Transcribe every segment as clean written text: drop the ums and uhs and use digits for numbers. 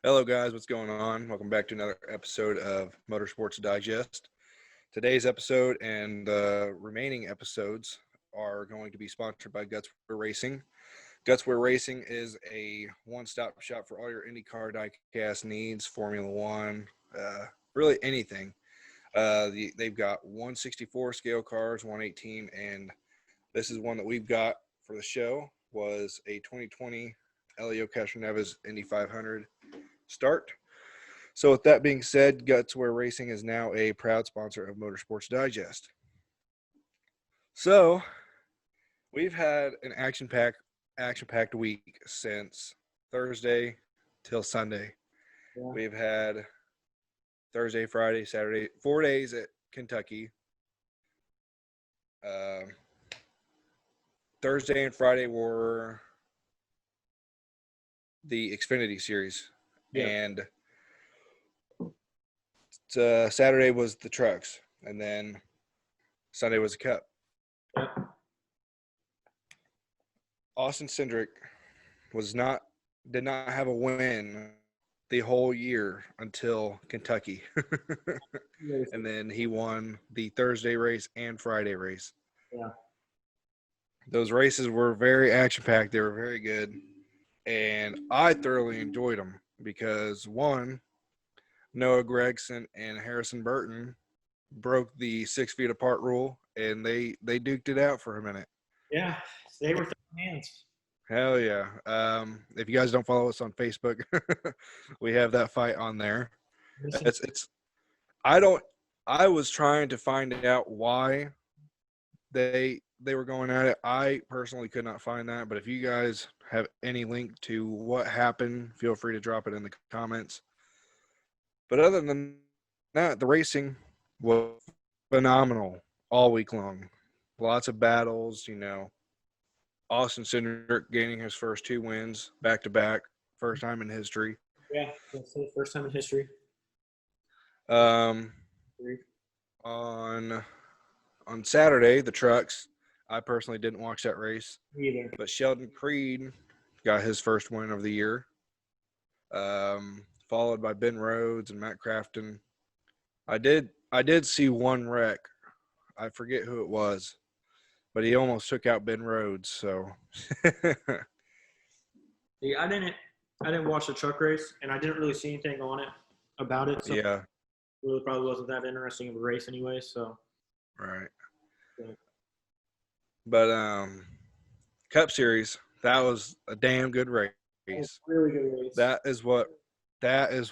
Hello, guys. What's going on? Welcome back to another episode of Motorsports Digest. Today's episode and the remaining episodes are going to be sponsored by Gutswear Racing. Gutswear Racing is a one-stop shop for all your IndyCar diecast needs, Formula One, really anything. They've got 164 scale cars, 118, and this is one that we've got for the show. Was a 2020 Elio Castroneves Indy 500 start. So with that being said, Gutswear Racing is now a proud sponsor of Motorsports Digest. So we've had an action-packed week since Thursday till Sunday. Yeah. We've had Thursday, Friday, Saturday, 4 days at Kentucky. Thursday and Friday were the Xfinity Series, and Saturday was the trucks, and then Sunday was the Cup. Yep. Austin Cindric did not have a win the whole year until Kentucky. And then he won the Thursday race and Friday race. Yeah. Those races were very action-packed. They were very good. And I thoroughly enjoyed them because, one, Noah Gragson and Harrison Burton broke the 6 feet apart rule, and they duked it out for a minute. Yeah, they were throwing hands. Hell yeah. If you guys don't follow us on Facebook, we have that fight on there. I was trying to find out why they were going at it. I personally could not find that, but if you guys have any link to what happened, feel free to drop it in the comments. But other than that, the racing was phenomenal all week long. Lots of battles, Austin Cindric gaining his first 2 wins back-to-back, first time in history. Yeah, that's the first time in history. On Saturday, the trucks, I personally didn't watch that race. Me either. But Sheldon Creed got his first win of the year, followed by Ben Rhodes and Matt Crafton. I did see one wreck. I forget who it was, but he almost took out Ben Rhodes. So, yeah, I didn't watch the truck race, and I didn't really see anything on it about it. So yeah, it really probably wasn't that interesting of a race anyway. So, right. Yeah. But Cup Series, that was a damn good race. Really good race. That is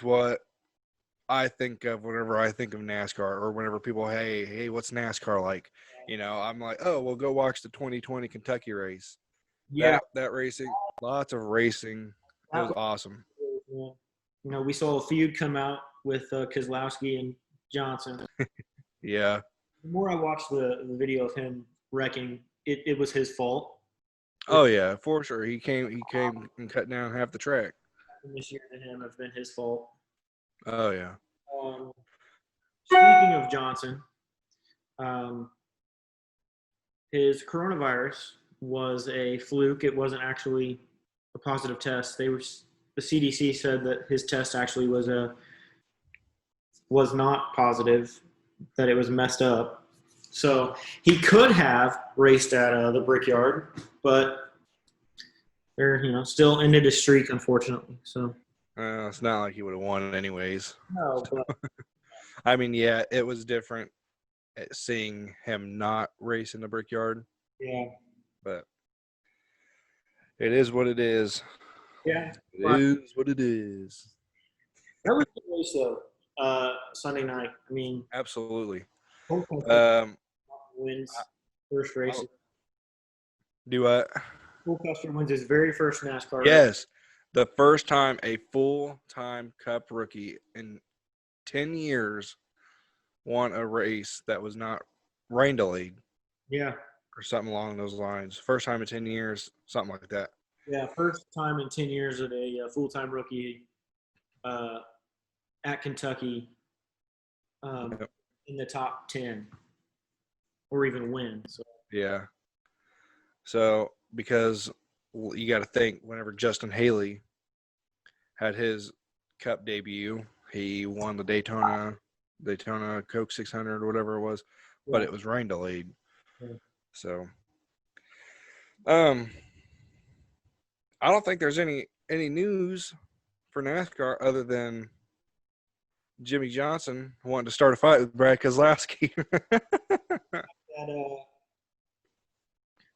what I think of whenever I think of NASCAR, or whenever people, hey, what's NASCAR like? I'm like, oh, well, go watch the 2020 Kentucky race. Yeah. That racing, lots of racing. It was awesome. Yeah. We saw a feud come out with Keselowski and Johnson. Yeah. The more I watched the video of him wrecking, it was his fault. Oh, yeah, for sure. He came and cut down half the track. This year to him have been his fault. Oh, yeah. Speaking of Johnson, his coronavirus was a fluke. It wasn't actually a positive test. The CDC said that his test actually was not positive, that it was messed up. So he could have raced at the Brickyard, but they're still ended his streak, unfortunately. So it's not like he would have won anyways. No, but I mean, yeah, it was different seeing him not race in the Brickyard. Yeah, but it is what it is. Yeah, it is what it is. That was a good race though. Sunday night. I mean, absolutely. Wins first race. Do what? Cole Custer wins his very first NASCAR. Yes, the first time a full-time Cup rookie in 10 years won a race that was not rain delayed. Yeah. Or something along those lines. First time in 10 years, something like that. Yeah, first time in 10 years that a full-time rookie at Kentucky in the top 10 or even win. So. Yeah. So, because you got to think, whenever Justin Haley had his Cup debut. He won the Daytona Coke 600 or whatever it was, but Yeah. it was rain delayed. Yeah. So, I don't think there's any news for NASCAR other than Jimmy Johnson wanting to start a fight with Brad Keselowski. That,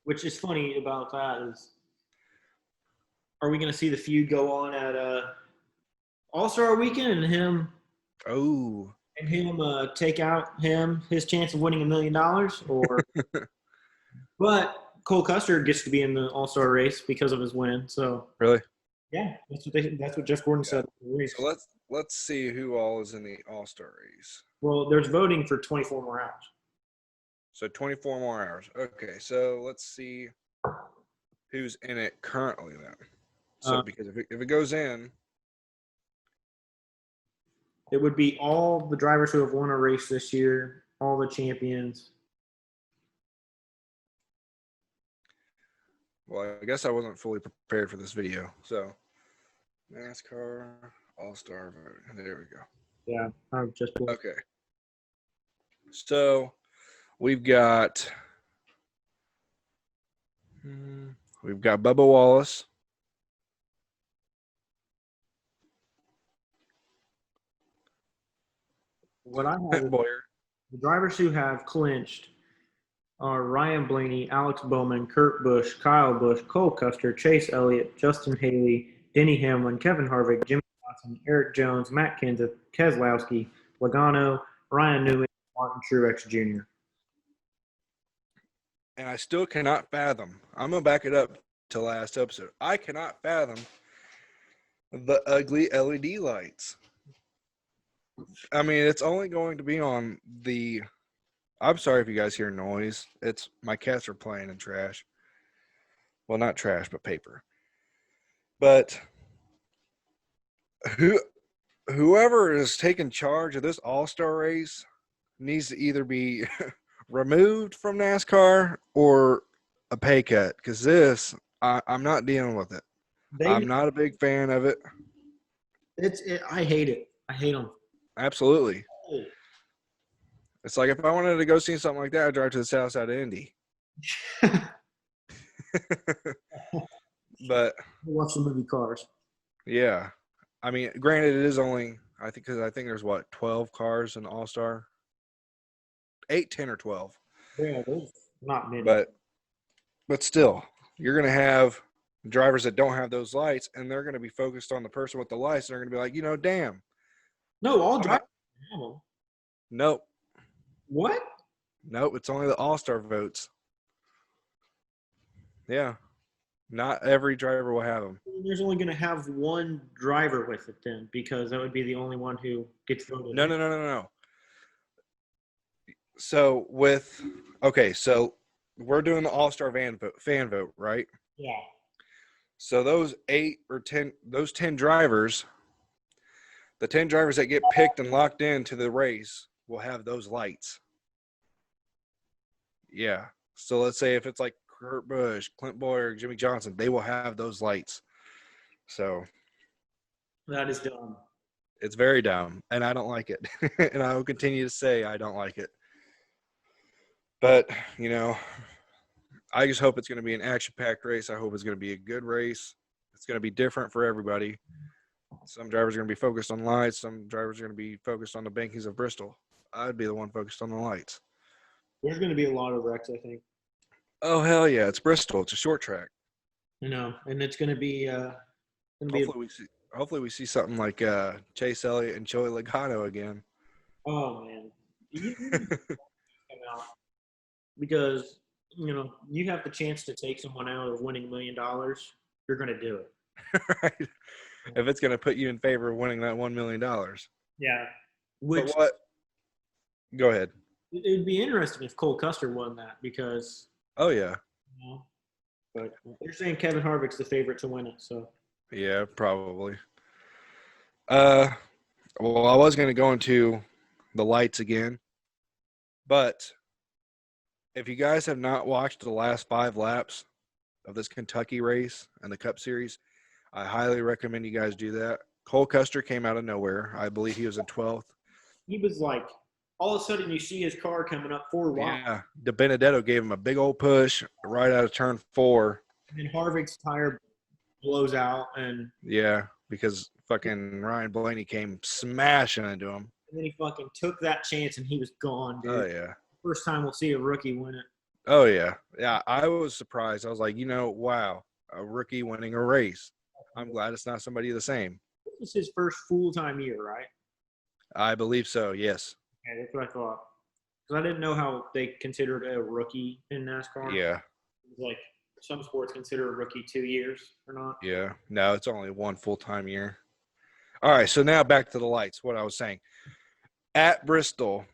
which is funny about that is, are we going to see the feud go on at All Star Weekend and him Oh, take out his chance of winning $1 million, or but Cole Custer gets to be in the All Star race because of his win. So really? yeah, that's what Jeff Gordon Yeah. said in the race. So let's see who all is in the All-Star race. Well, there's voting for 24 more hours. So 24 more hours. Okay, so let's see who's in it currently then. So because if it goes in, it would be all the drivers who have won a race this year, all the champions. well, I guess I wasn't fully prepared for this video. So NASCAR All-Star vote. There we go. Yeah, I've just pulled. Okay. So we've got Bubba Wallace. What I have Clint is Boyer. the drivers who have clinched are Ryan Blaney, Alex Bowman, Kurt Busch, Kyle Busch, Cole Custer, Chase Elliott, Justin Haley, Denny Hamlin, Kevin Harvick, Jimmy Johnson, Eric Jones, Matt Kenseth, Keselowski, Logano, Ryan Newman, Martin Truex Jr. And I still cannot fathom. I'm going to back it up to last episode. I cannot fathom the ugly LED lights. I mean, it's only going to be on the. I'm sorry if you guys hear noise. It's my cats are playing in trash. Well, not trash, but paper. But whoever is taking charge of this All-Star race needs to either be removed from NASCAR or a pay cut, because this I'm not dealing with it. I'm not a big fan of it. I hate it. I hate them. Absolutely. It's like if I wanted to go see something like that, I'd drive to the south side of Indy. But Watch the movie Cars. yeah, I mean, granted, it is only I think there's 12 cars in the All Star, 8, 10, or 12. Yeah, there's not many. But still, you're gonna have drivers that don't have those lights, and they're gonna be focused on the person with the lights, and they're gonna be like, damn. No, all drivers have them. Nope. What? Nope. It's only the All Star votes. Yeah. Not every driver will have them. There's only going to have one driver with it then, because that would be the only one who gets voted. No. So so we're doing the All-Star fan vote, right? Yeah. So those 10 drivers, the 10 drivers that get picked and locked into the race will have those lights. Yeah. So let's say if it's like Kurt Busch, Clint Boyer, Jimmy Johnson, they will have those lights. So that is dumb. It's very dumb, and I don't like it. And I will continue to say I don't like it. But, I just hope it's going to be an action-packed race. I hope it's going to be a good race. It's going to be different for everybody. Some drivers are going to be focused on lights. Some drivers are going to be focused on the bankings of Bristol. I'd be the one focused on the lights. There's going to be a lot of wrecks, I think. Oh, hell yeah. It's Bristol. It's a short track. And it's going to be Hopefully we see something like Chase Elliott and Joey Logano again. Oh, man. Because, you have the chance to take someone out of winning $1 million, you're going to do it. Right. If it's going to put you in favor of winning that $1 million. Yeah. But what? Go ahead. It would be interesting if Cole Custer won that because. Oh, yeah. But they're saying Kevin Harvick's the favorite to win it, so. Yeah, probably. Well, I was going to go into the lights again, but if you guys have not watched the last 5 laps of this Kentucky race and the Cup Series, I highly recommend you guys do that. Cole Custer came out of nowhere. I believe he was in 12th. He was like, all of a sudden you see his car coming up 4 wide. Yeah. De Benedetto gave him a big old push right out of turn 4. And then Harvick's tire blows out, and Yeah, because fucking Ryan Blaney came smashing into him. then he fucking took that chance and he was gone, dude. Oh, yeah. First time we'll see a rookie win it. Oh, yeah. Yeah, I was surprised. I was like, wow, a rookie winning a race. I'm glad it's not somebody the same. This was his first full-time year, right? I believe so, yes. Okay, that's what I thought. Because I didn't know how they considered a rookie in NASCAR. Yeah, Like some sports consider a rookie 2 years or not. yeah. No, it's only one full-time year. All right, so now back to the lights, what I was saying. At Bristol,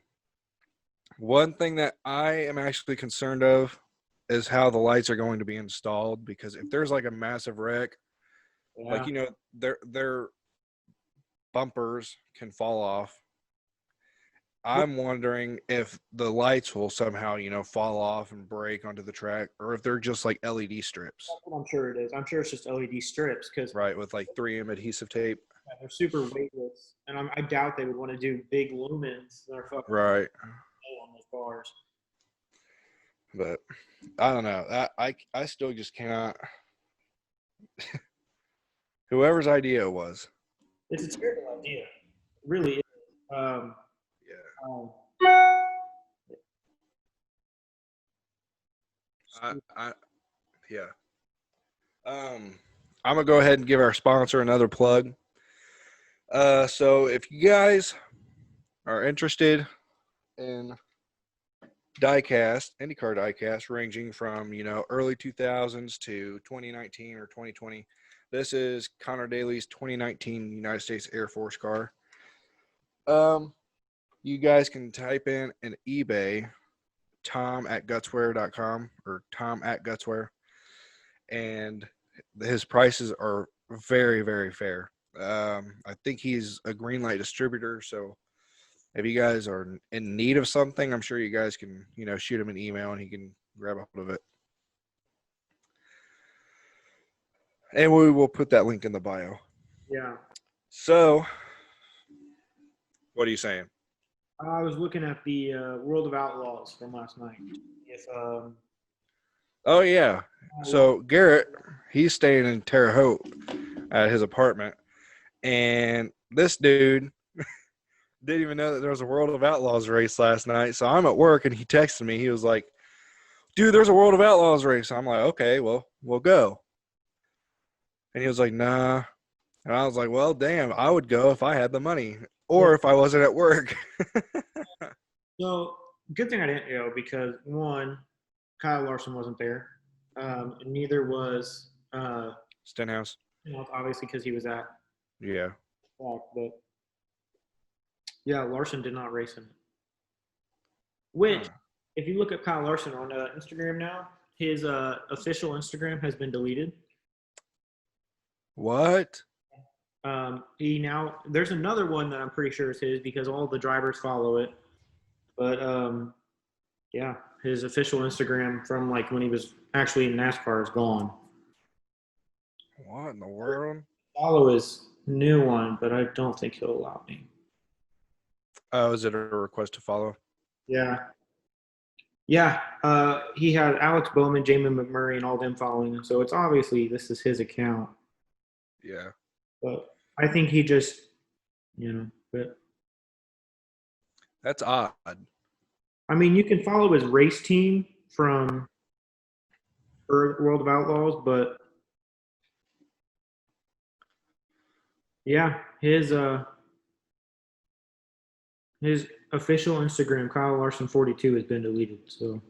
one thing that I am actually concerned of is how the lights are going to be installed, because if there's like a massive wreck, Yeah. like, their bumpers can fall off. I'm wondering if the lights will somehow, fall off and break onto the track, or if they're just like LED strips, That's what I'm sure it is. I'm sure it's just LED strips because right, with like 3M adhesive tape. they're super weightless, and I doubt they would want to do big lumens that are fucking Right. on those bars. But I don't know. I still just cannot. Whoever's idea it was. It's a terrible idea. It really is. Yeah. Um, Yeah. I'm gonna go ahead and give our sponsor another plug. So if you guys are interested in diecast, IndyCar diecast, ranging from early 2000s to 2019 or 2020, this is Connor Daly's 2019 United States Air Force car. You guys can type in an eBay tom@gutswear.com or tom@gutswear, and his prices are very, very fair. I think he's a green light distributor, so if you guys are in need of something, I'm sure you guys can, shoot him an email and he can grab a hold of it. And we will put that link in the bio. yeah. So, what are you saying? I was looking at the World of Outlaws from last night. If Oh, yeah. So, Garrett, he's staying in Terre Haute at his apartment. And this dude didn't even know that there was a World of Outlaws race last night. So, I'm at work and he texted me. He was like, dude, there's a World of Outlaws race. I'm like, okay, well, we'll go. And he was like, nah. And I was like, well, damn, I would go if I had the money or if I wasn't at work. So, good thing I didn't go because one, Kyle Larson wasn't there. And neither was Stenhouse. obviously because he was at Yeah. track, but yeah, Larson did not race in it. Which, if you look at Kyle Larson on Instagram now, his official Instagram has been deleted. What? There's another one that I'm pretty sure is his because all the drivers follow it. But yeah, his official Instagram from like when he was actually in NASCAR is gone. What in the world? Follow his new one, but I don't think he'll allow me. Oh, is it a request to follow? Yeah. Yeah. He had Alex Bowman, Jamie McMurray, and all them following him. So it's obviously this is his account. Yeah. But I think he just, but That's odd. I mean, you can follow his race team from World of Outlaws, but yeah, his official Instagram, Kyle Larson 42, has been deleted. So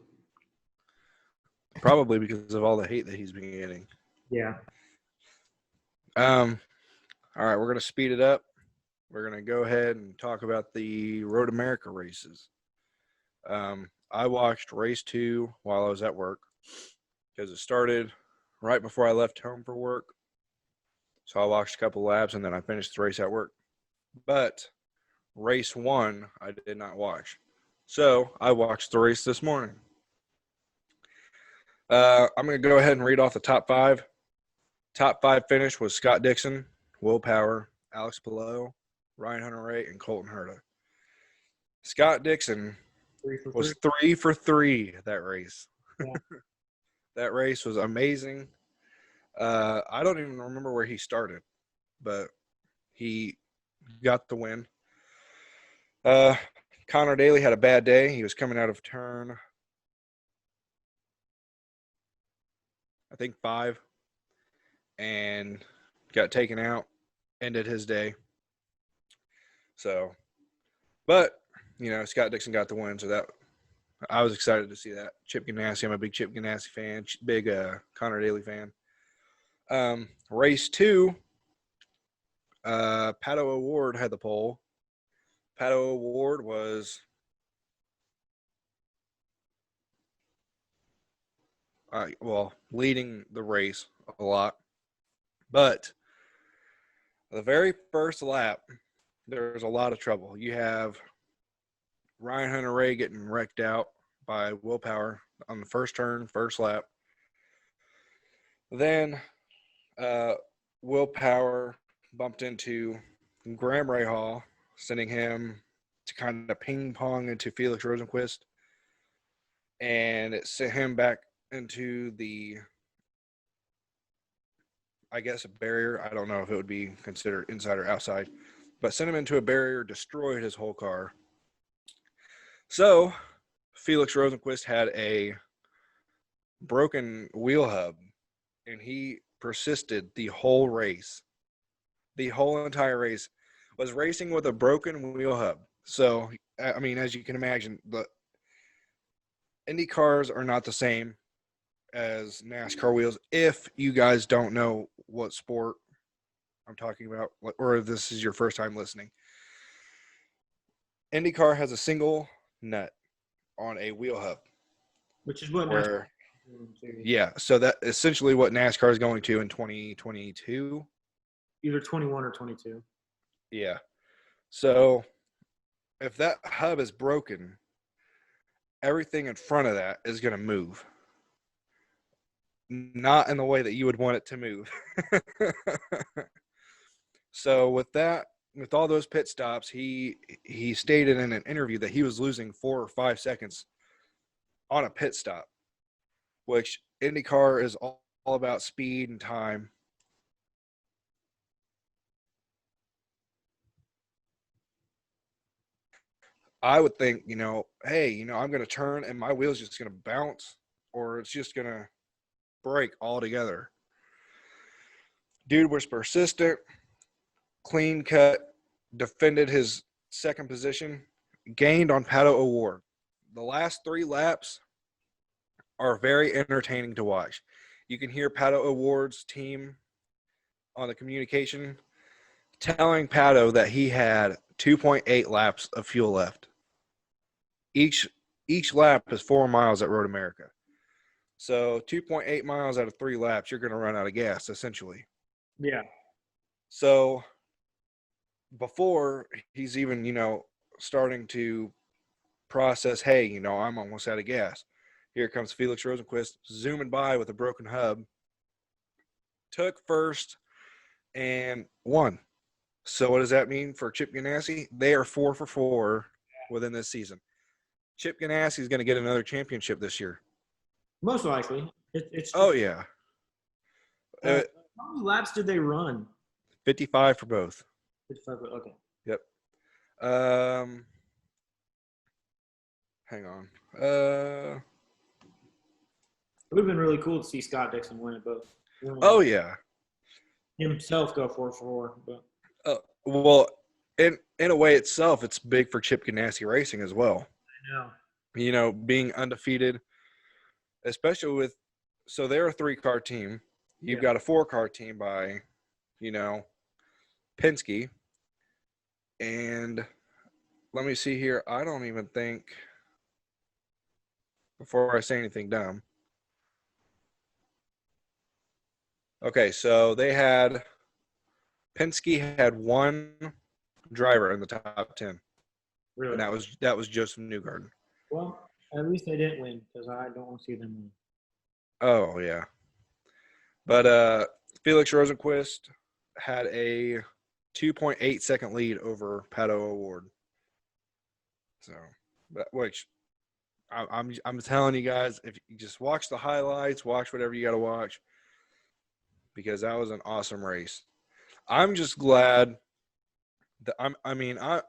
Probably because of all the hate that he's been getting. yeah. All right, we're going to speed it up. We're going to go ahead and talk about the Road America races. I watched race 2 while I was at work because it started right before I left home for work. So I watched a couple laps and then I finished the race at work. But race 1, I did not watch. So I watched the race this morning. I'm going to go ahead and read off the top 5. Top 5 finish was Scott Dixon, Will Power, Alex Palou, Ryan Hunter-Reay, and Colton Herta. Scott Dixon 3 for 3. was 3 for 3 that race. Yeah. That race was amazing. I don't even remember where he started, but he got the win. Connor Daly had a bad day. He was coming out of turn, I think 5, and got taken out, ended his day. So, but, Scott Dixon got the win, so that I was excited to see that. Chip Ganassi, I'm a big Chip Ganassi fan, big Connor Daly fan. Race 2, Pato O'Ward had the pole. Pato O'Ward was leading the race a lot. But the very first lap, there's a lot of trouble. You have Ryan Hunter-Reay getting wrecked out by Willpower on the first turn, first lap. Then Willpower bumped into Graham Rahal, sending him to kind of ping pong into Felix Rosenquist. And it sent him back into the, I guess, a barrier. I don't know if it would be considered inside or outside, but sent him into a barrier, destroyed his whole car. So Felix Rosenquist had a broken wheel hub, and he persisted the whole race. The whole entire race was racing with a broken wheel hub. So, I mean, as you can imagine, the Indy cars are not the same as NASCAR wheels. If you guys don't know what sport I'm talking about, or if this is your first time listening, IndyCar has a single nut on a wheel hub. Which is what where, yeah, so that essentially what NASCAR is going to in 2022. Either 21 or 22. Yeah. So if that hub is broken, everything in front of that is going to move. Not in the way that you would want it to move. So with all those pit stops, he stated in an interview that he was losing 4 or 5 seconds on a pit stop, which IndyCar is all about speed and time. I would think, hey, I'm going to turn and my wheel's just going to bounce, or it's just going to break altogether. Dude was persistent, clean cut, defended his second position, gained on Pato O'Ward. The last 3 laps are very entertaining to watch. You can hear Pato O'Ward's team on the communication telling Pato that he had 2.8 laps of fuel left. Each lap is 4 miles at Road America. So 2.8 miles out of 3 laps, you're going to run out of gas, essentially. Yeah. So before he's even, starting to process, hey, I'm almost out of gas. Here comes Felix Rosenquist zooming by with a broken hub. Took first and won. So what does that mean for Chip Ganassi? They are 4 for 4 within this season. Chip Ganassi is going to get another championship this year. Most likely. It's Oh, yeah. how many laps did they run? 55 for both. 55, okay. Yep. Hang on. It would have been really cool to see Scott Dixon win it both. Oh, yeah. Himself go 4 for 4. But well, in a way itself, it's big for Chip Ganassi Racing as well. I know. Being undefeated, especially with – so they're a 3-car team. You've got a 4-car team by, Penske. And let me see here. I don't even think – before I say anything dumb. Okay, so Penske had 1 driver in the top 10. Really? And that was Joseph Newgarden. Well, at least they didn't win because I don't want to see them win. Oh, yeah. But Felix Rosenquist had a 2.8-second lead over Pato O'Ward. So, which I'm telling you guys, if you just watch the highlights, watch whatever you got to watch, because that was an awesome race. I'm just glad that I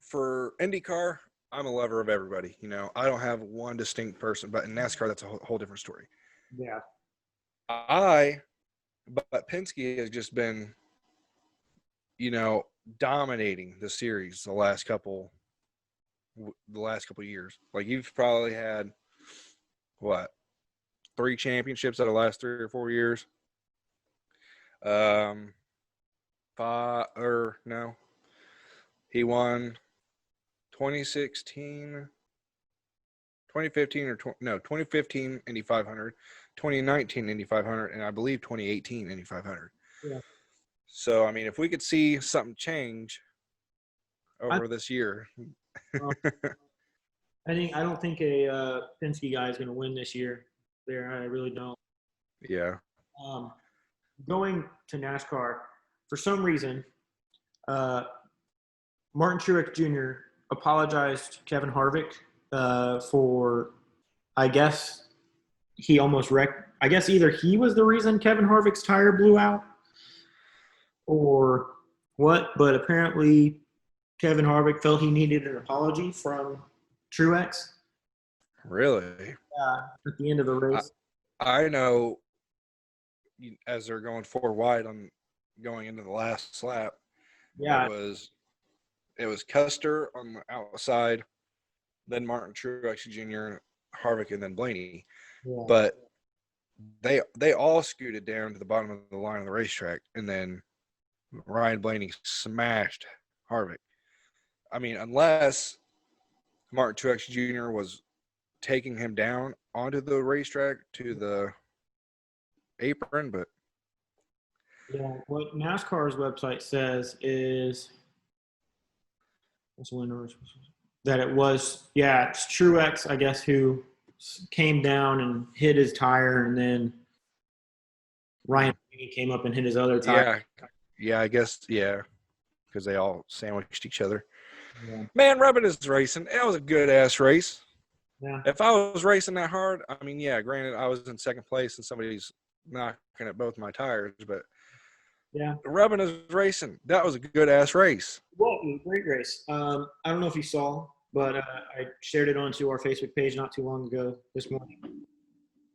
for IndyCar, I'm a lover of everybody. I don't have one distinct person, but in NASCAR, that's a whole different story. Yeah. But Penske has just been, dominating the series the last couple years. Like, you've probably had what, 3 championships out of the last 3 or 4 years. 5 or no, he won 2016, 2015 or no 2015 Indy 500, 2019 Indy 500, and I believe 2018 Indy 500. Yeah. So I mean, if we could see something change I, over this year. I don't think a Penske guy is going to win this year. There, I really don't. Yeah. Um, Going to NASCAR, for some reason, Martin Truex Jr. apologized to Kevin Harvick for, I guess he almost wrecked. I guess either he was the reason Kevin Harvick's tire blew out, or what. But apparently, Kevin Harvick felt he needed an apology from Truex. Really? At the end of the race. I know, as they're going 4 wide on going into the last lap. Yeah. It was Custer on the outside, then Martin Truex Jr., Harvick, and then Blaney. Yeah. But they all scooted down to the bottom of the line of the racetrack, and then Ryan Blaney smashed Harvick. I mean, unless Martin Truex Jr. was taking him down onto the racetrack to the apron, but Yeah, what NASCAR's website says is that it was, it's Truex, I guess, who came down and hit his tire, and then Ryan came up and hit his other tire. yeah, I guess, yeah, because they all sandwiched each other. Yeah. Man, rubbing is racing. It was a good ass race. Yeah. If I was racing that hard, I mean, yeah, granted, I was in second place and somebody's knocking at both my tires, but Yeah. rubbing is racing. That was a good ass race. Well, it was a great race. I don't know if you saw, but I shared it onto our Facebook page not too long ago this morning.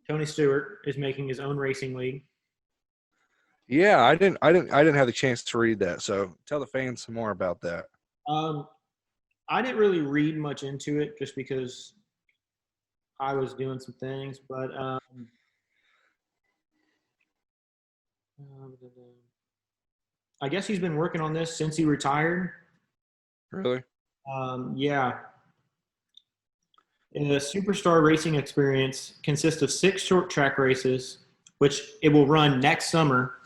Tony Stewart is making his own racing league. Yeah, I didn't have the chance to read that. So tell the fans some more about that. I didn't really read much into it just because I was doing some things, but I guess he's been working on this since he retired. Really? Yeah. The Superstar Racing Experience consists of 6 short track races, which it will run next summer.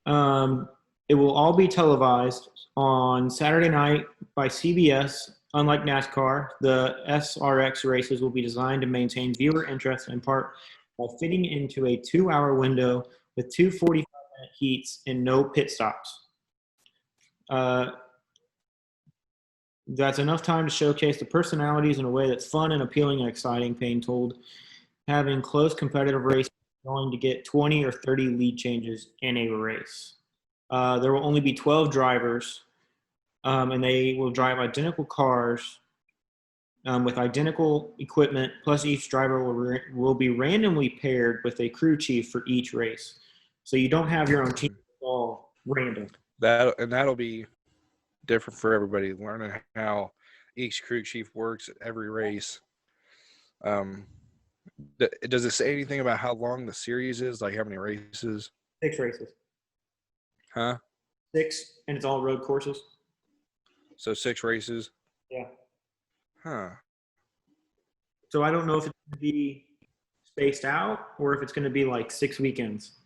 It will all be televised on Saturday night by CBS. Unlike NASCAR, the SRX races will be designed to maintain viewer interest in part by fitting into a 2-hour window with 2 45-minute heats and no pit stops. That's enough time to showcase the personalities in a way that's fun and appealing and exciting, Payne told. Having close competitive races is going to get 20 or 30 lead changes in a race. There will only be 12 drivers, and they will drive identical cars with identical equipment, plus each driver will be randomly paired with a crew chief for each race. So you don't have your own team, it's all random. That'll be different for everybody, learning how each crew chief works at every race. Does it say anything about how long the series is? Like how many races? 6 races. Huh? 6, and it's all road courses. So 6 races? Yeah. Huh. So I don't know if it's going to be spaced out or if it's going to be like 6 weekends.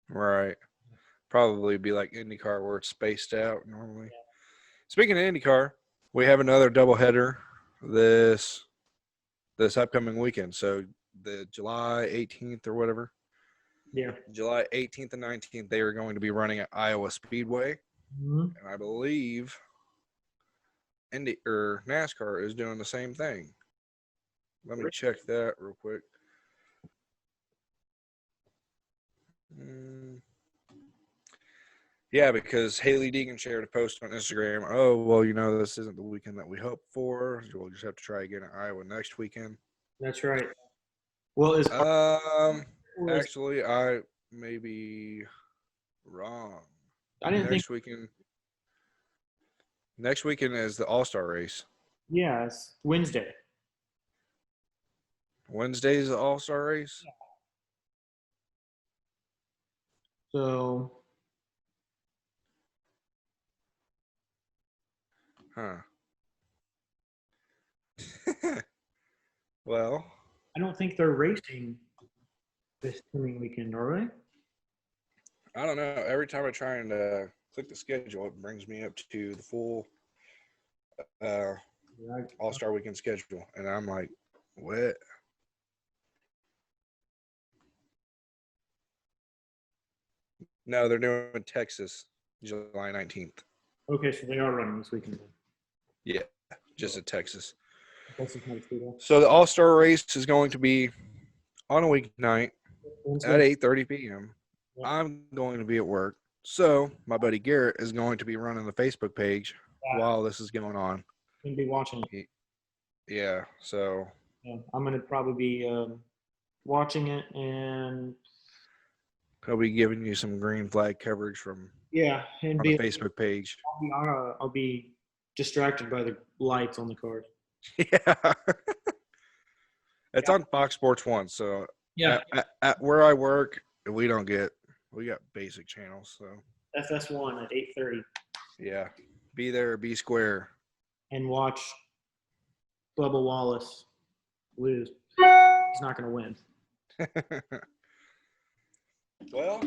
Right. Probably be like IndyCar where it's spaced out normally. Yeah. Speaking of IndyCar, we have another doubleheader this upcoming weekend. So the July 18th or whatever. Yeah. July 18th and 19th, they are going to be running at Iowa Speedway. Mhm. and I believe Indy or NASCAR is doing the same thing. Let me check that real quick. Mm, yeah, because Haley Deegan shared a post on Instagram. Oh, well, this isn't the weekend that we hoped for. We'll just have to try again at Iowa next weekend. That's right. Well, Um, was actually, I may be wrong. I didn't think. Next weekend is the All Star race. Yeah, it's Wednesday. Wednesday's the All Star race. So Huh. Well, I don't think they're racing this coming weekend, are they? I don't know. Every time I try and click the schedule, it brings me up to the full uh, Yeah, All Star Weekend schedule, and I'm like, what? No, they're doing Texas, July 19th. okay, so they are running this weekend. Then. Yeah, just at Texas. Texas Motor Speedway. So the All Star race is going to be on a weeknight at Wednesday. 8:30 p.m. Yeah. I'm going to be at work, so my buddy Garrett is going to be running the Facebook page while this is going on. I'm gonna be watching it. Yeah, so Yeah, I'm gonna probably be watching it, and he'll be giving you some green flag coverage from yeah, and on the Facebook page. I'll be distracted by the lights on the cars. Yeah, it's Yeah. on Fox Sports One. So Yeah, at where I work, we got basic channels. So FS1 at 8:30, yeah, be there, be square. and watch Bubba Wallace lose. He's not gonna win. Well,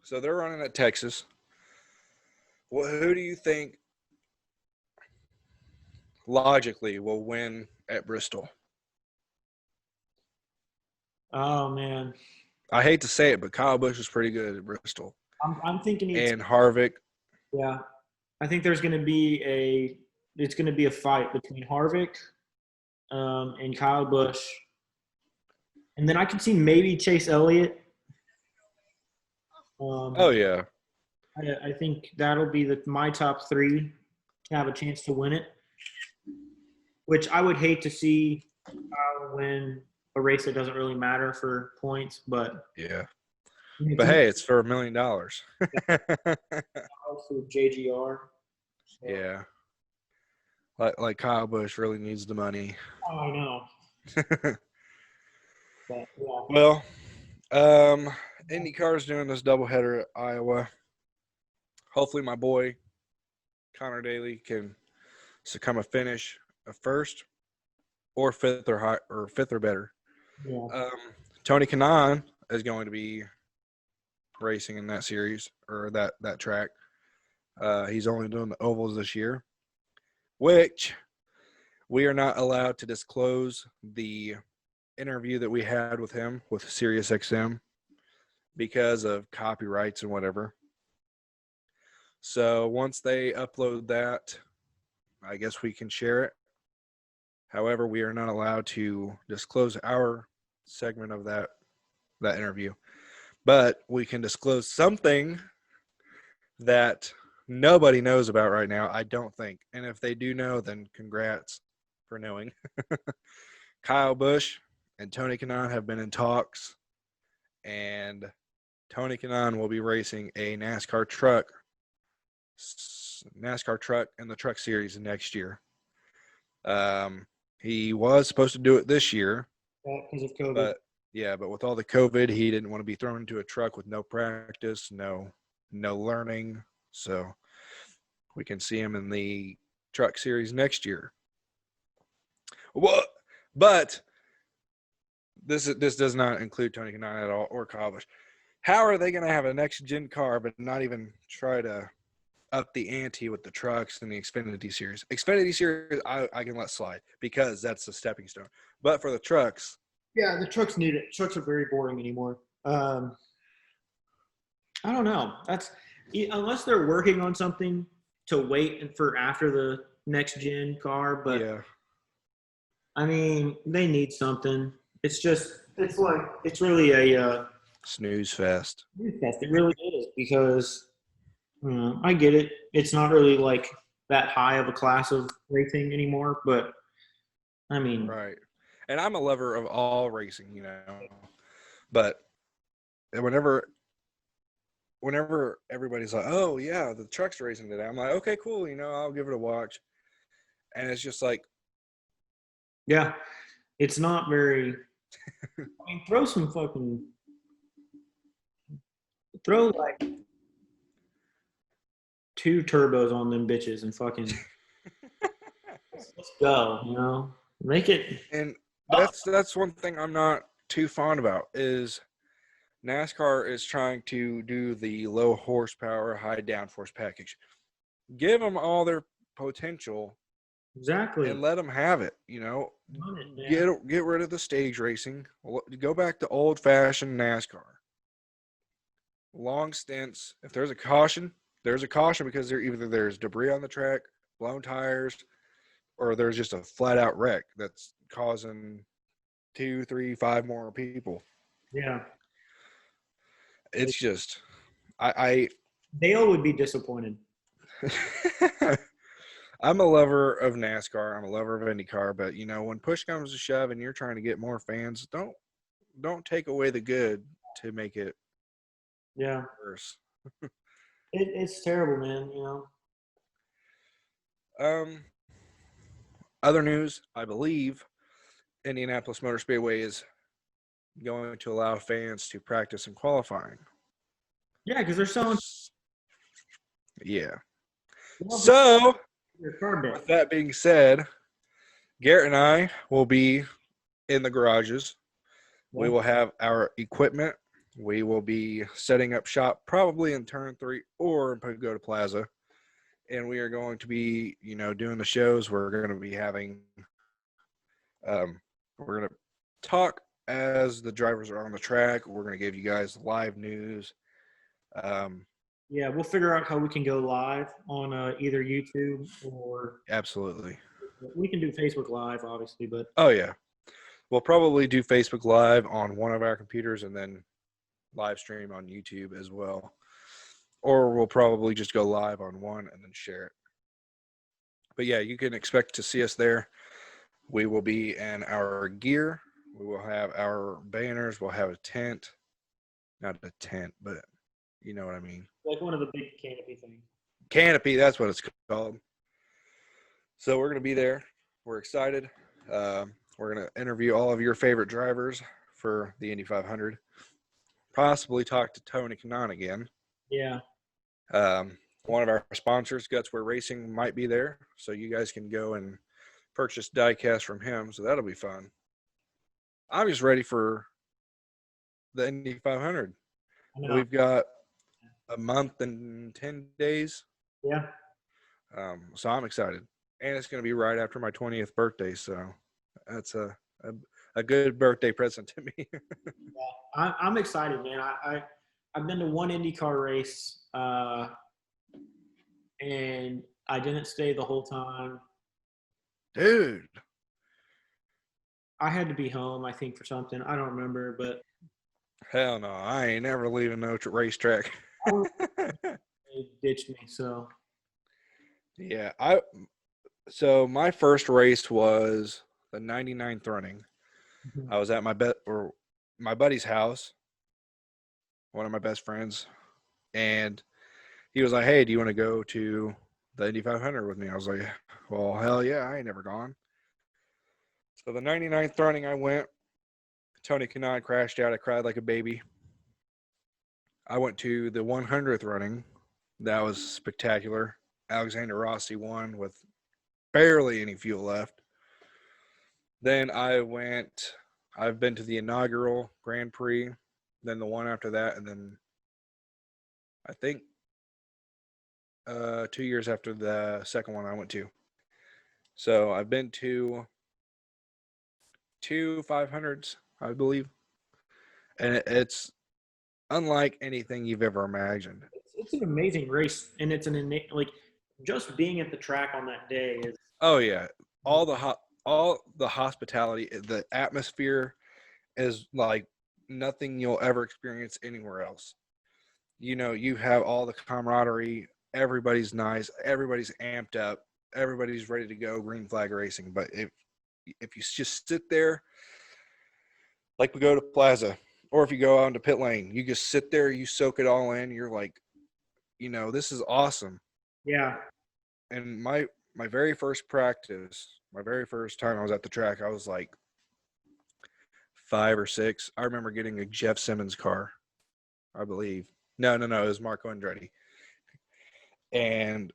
so they're running at Texas. Well, who do you think logically will win at Bristol? Oh man, I hate to say it, but Kyle Busch is pretty good at Bristol. I'm thinking it's And Harvick. yeah. I think there's gonna be a fight between Harvick and Kyle Busch, and then I could see maybe Chase Elliott. Oh yeah. I think that'll be my top three to have a chance to win it. Which I would hate to see win a race that doesn't really matter for points, but Yeah. it's But hey, it's for $1 million. also JGR. So, Yeah. Like Kyle Busch really needs the money. oh, I know. But, yeah. Well, IndyCar's doing this doubleheader at Iowa. Hopefully my boy Connor Daly can succumb a finish a first or fifth or better. Yeah. Tony Kanaan is going to be racing in that series or that track. He's only doing the ovals this year, which we are not allowed to disclose the interview that we had with him with SiriusXM because of copyrights and whatever. So once they upload that, I guess we can share it. However, we are not allowed to disclose our segment of that interview. But we can disclose something that nobody knows about right now, I don't think. And if they do know, then congrats for knowing. Kyle Busch and Tony Kanaan have been in talks, and Tony Kanaan will be racing a NASCAR truck in the Truck Series next year. He was supposed to do it this year, Because of COVID. but with all the COVID, he didn't want to be thrown into a truck with no practice, no learning. So we can see him in the Truck Series next year. What? But this does not include Tony Kanaan at all or Kyle Busch. How are they going to have a next gen car but not even try to up the ante with the trucks and the Xfinity Series? Xfinity Series, I can let slide because that's a stepping stone. But for the trucks, Yeah, the trucks need it. Trucks are very boring anymore. I don't know. unless they're working on something to wait for after the next gen car. But Yeah, I mean, they need something. It's really a snooze fest. test. It really is because I get it. It's not really like that high of a class of racing anymore. But I mean, Right. And I'm a lover of all racing, but whenever everybody's like, "Oh yeah, the truck's racing today," I'm like, "Okay, cool. I'll give it a watch." And it's just like, yeah, it's not very. I mean, throw like two turbos on them bitches and fucking let's go. Make it. and that's one thing I'm not too fond about is NASCAR is trying to do the low horsepower, high downforce package. Give them all their potential Exactly. and let them have it. Run it, man. Get rid of the stage racing. Go back to old fashioned NASCAR. Long stints. If there's a caution, there's a caution because there's debris on the track, blown tires, or there's just a flat out wreck that's causing 2, 3, 5 more people. Yeah. It's just I Dale would be disappointed. I'm a lover of NASCAR. I'm a lover of IndyCar, but when push comes to shove and you're trying to get more fans, don't take away the good to make it Yeah. worse. It's terrible, man. Um, Other news, I believe Indianapolis Motor Speedway is going to allow fans to practice in qualifying. Yeah, because they're selling Yeah. love So, your card deck. with that being said, Garrett and I will be in the garages. We Yeah. will have our equipment. We will be setting up shop probably in Turn 3 or in Pagoda Plaza. And we are going to be, doing the shows. We're going to be having, we're going to talk as the drivers are on the track. We're going to give you guys live news. Yeah, we'll figure out how we can go live on either YouTube or Absolutely. we can do Facebook Live, obviously. But Oh, yeah. We'll probably do Facebook Live on one of our computers and then live stream on YouTube as well. Or we'll probably just go live on one and then share it. But yeah, you can expect to see us there. We will be in our gear. We will have our banners. We'll have a tent. Not a tent, but you know what I mean. like one of the big canopy things. Canopy, that's what it's called. So we're going to be there. We're excited. We're going to interview all of your favorite drivers for the Indy 500. Possibly talk to Tony Kanaan again. Yeah. One of our sponsors, Gutswear Racing, might be there. So you guys can go and purchase diecast from him. So that'll be fun. I'm just ready for the Indy 500. I know. We've got a month and 10 days. Yeah. So I'm excited. And it's going to be right after my 20th birthday. So that's a good birthday present to me. I'm excited, man. I've been to one IndyCar race, and I didn't stay the whole time. Dude. I had to be home, I think, for something. I don't remember, but Hell no. I ain't never leaving no racetrack. they ditched me. So Yeah. So my first race was the 99th running. I was at my buddy's house, one of my best friends, and he was like, "Hey, do you want to go to the Indy 500 with me?" I was like, "Well, hell yeah, I ain't never gone." So the 99th running, I went. Tony Kanaan crashed out. I cried like a baby. I went to the 100th running. That was spectacular. Alexander Rossi won with barely any fuel left. Then I've been to the inaugural Grand Prix, then the one after that, and then I think 2 years after the second one I went to. So I've been to two 500s, I believe. And it's unlike anything you've ever imagined. it's an amazing race, and it's an innate like just being at the track on that day is. Oh yeah, all the hospitality, the atmosphere is like nothing you'll ever experience anywhere else. You have all the camaraderie. Everybody's nice. Everybody's amped up. Everybody's ready to go. Green flag racing. But if you just sit there, like we go to Plaza, or if you go out into pit lane, you just sit there. You soak it all in. You're like, this is awesome. Yeah. And my very first practice, my very first time I was at the track, I was like 5 or 6. I remember getting a Jeff Simmons car, I believe. No, it was Marco Andretti. And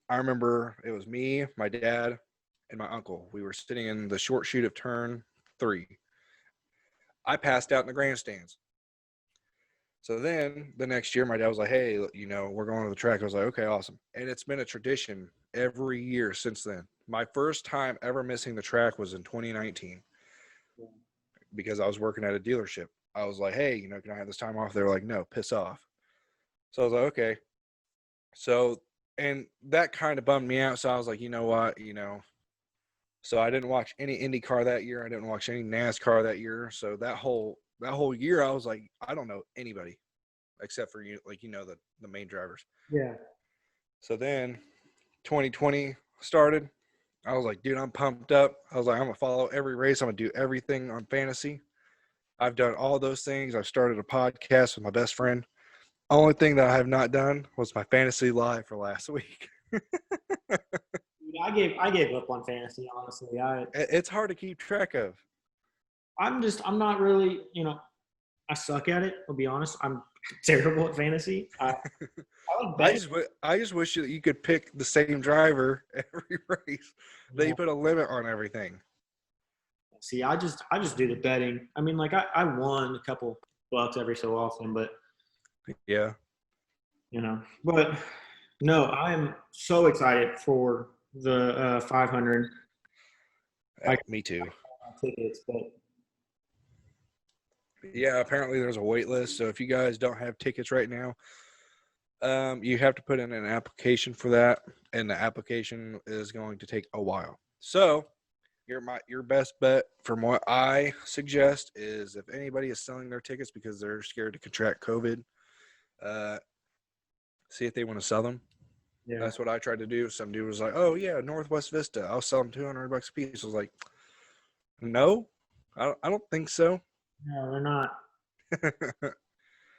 I remember it was me, my dad, and my uncle. We were sitting in the short chute of turn 3. I passed out in the grandstands. So then the next year, my dad was like, hey, we're going to the track. I was like, okay, awesome. And it's been a tradition every year since then. My first time ever missing the track was in 2019 because I was working at a dealership. I was like, hey, can I have this time off? They were like, no, piss off. So I was like, okay. So, and that kind of bummed me out. So I was like, you know what, so I didn't watch any IndyCar that year. I didn't watch any NASCAR that year. So that whole year, I was like, I don't know anybody except for the main drivers. Yeah. So then 2020 started. I was like, dude, I'm pumped up. I was like, I'm gonna follow every race. I'm gonna do everything on fantasy. I've done all those things. I've started a podcast with my best friend. Only thing that I have not done was my fantasy live for last week. Dude, I gave up on fantasy, honestly. It's hard to keep track of. I'm not really, I suck at it. I'll be honest. I'm terrible at fantasy. I like betting. I just wish that you could pick the same driver every race. That you put a limit on everything. See, I just do the betting. I mean, like I won a couple bucks every so often, but Yeah. But no, I'm so excited for the 500. Me too. Tickets, but Yeah, apparently there's a wait list. So if you guys don't have tickets right now, you have to put in an application for that, and the application is going to take a while. So your best bet from what I suggest is if anybody is selling their tickets because they're scared to contract COVID, see if they want to sell them. yeah, That's what I tried to do. Some dude was like, "Oh yeah, Northwest Vista, I'll sell them $200 a piece." I was like, "No, I don't think so." no, they're not. 'Cause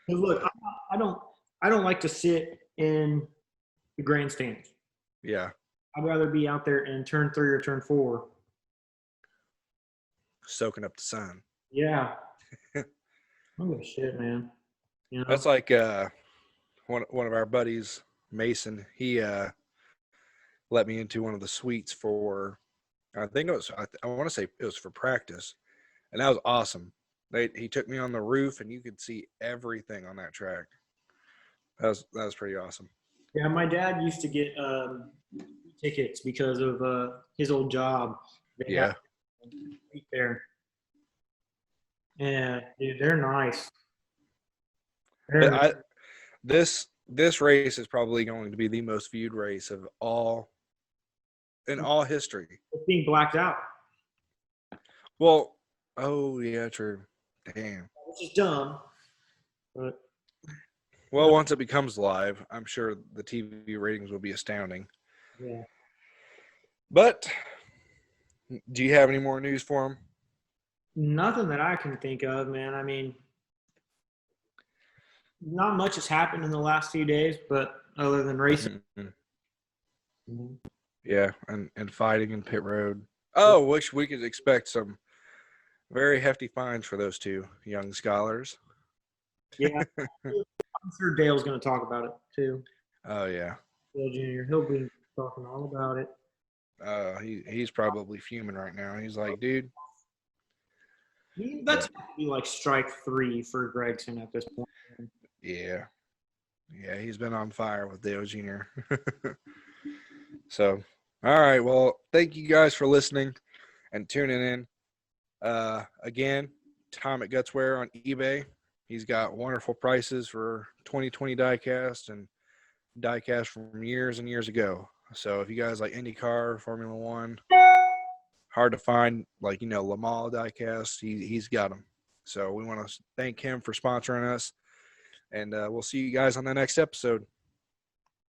look, I don't I don't like to sit in the grandstands. Yeah, I'd rather be out there in turn 3 or turn 4. soaking up the sun. Yeah, I don't give a shit, man. That's like one of our buddies, Mason. He let me into one of the suites for, I think it was, I want to say it was for practice, and that was awesome. He took me on the roof, and you could see everything on that track. That was pretty awesome. Yeah, my dad used to get tickets because of his old job. They had Yeah, right there. Yeah, dude, they're nice. but They're this race is probably going to be the most viewed race of all in all history. being blacked out, Well, oh yeah, true. Damn. which is dumb. But Well, once it becomes live, I'm sure the TV ratings will be astounding. yeah, But do you have any more news for him? nothing that I can think of, man. I mean, not much has happened in the last few days, but other than racing. Mm-hmm. Yeah, and fighting in pit road. Oh, wish we could expect some very hefty fines for those two young scholars. Yeah, I'm sure Dale's going to talk about it too. Oh yeah. Dale Jr. He'll be talking all about it. He's probably fuming right now. He's like, dude. That's be like strike 3 for Gregson at this point. Yeah. Yeah, he's been on fire with Dale Jr. So, all right. Well, thank you guys for listening and tuning in. Again, Tom at Gutswear on eBay. He's got wonderful prices for 2020 diecast and diecast from years and years ago. So if you guys like IndyCar, Formula One, hard to find, like, Le Mans diecast, he's got them. So we want to thank him for sponsoring us, and we'll see you guys on the next episode.